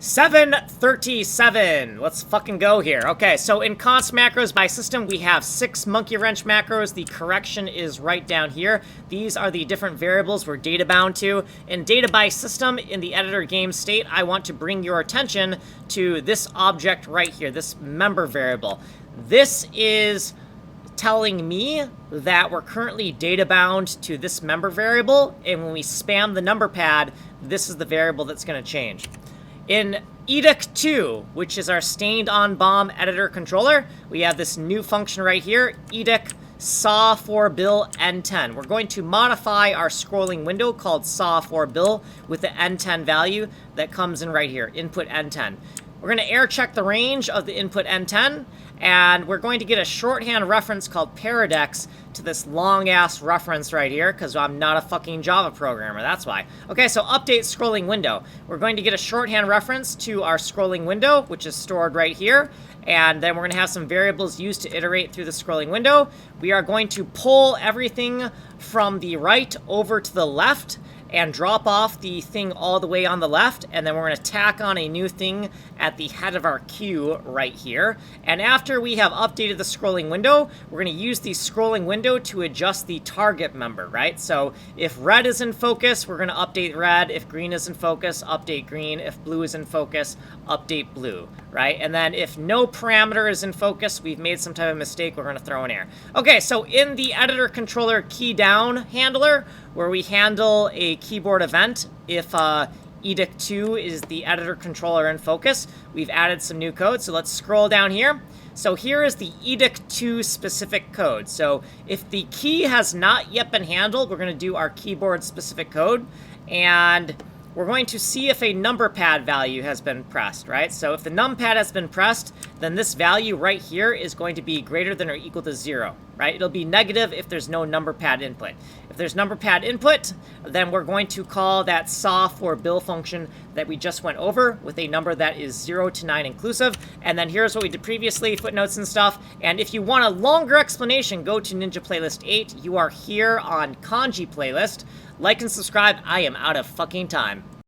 737. Let's fucking go here. Okay, so in const macros by system, we have 6 monkey wrench macros. The correction is right down here. These are the different variables we're data bound to. In data by system, in the editor game state, I want to bring your attention to this object right here, this member variable. This is telling me that we're currently data bound to this member variable, and when we spam the number pad, this is the variable that's going to change. In edic2, which is our stained on bomb editor controller, we have this new function right here, edic SAW4BIL N10. We're going to modify our scrolling window called SAW4BIL with the N10 value that comes in right here, input N10. We're going to air check the range of the input N10, and we're going to get a shorthand reference called paradex to this long-ass reference right here, because I'm not a fucking Java programmer, that's why. Okay, so update scrolling window. We're going to get a shorthand reference to our scrolling window, which is stored right here, and then we're going to have some variables used to iterate through the scrolling window. We are going to pull everything from the right over to the left, and drop off the thing all the way on the left, and then we're going to tack on a new thing at the head of our queue right here. And after we have updated the scrolling window, we're going to use the scrolling window to adjust the target member, right? So if red is in focus, we're going to update red. If green is in focus, update green. If blue is in focus, update blue, right? And then if no parameter is in focus, we've made some type of mistake, we're going to throw an error. Okay, so in the editor controller key down handler, where we handle a keyboard event, if edic2 is the editor controller in focus, we've added some new code. So let's scroll down here. So here is the edic2 specific code. So if the key has not yet been handled, we're going to do our keyboard specific code, and we're going to see if a number pad value has been pressed, right? So if the numpad has been pressed, then this value right here is going to be greater than or equal to 0, right? It'll be negative if there's no number pad input. If there's number pad input, then we're going to call that SAW4BIL function that we just went over with a number that is 0 to 9 inclusive. And then here's what we did previously, footnotes and stuff. And if you want a longer explanation, go to Ninja Playlist 8. You are here on Kanji Playlist. Like and subscribe. I am out of fucking time.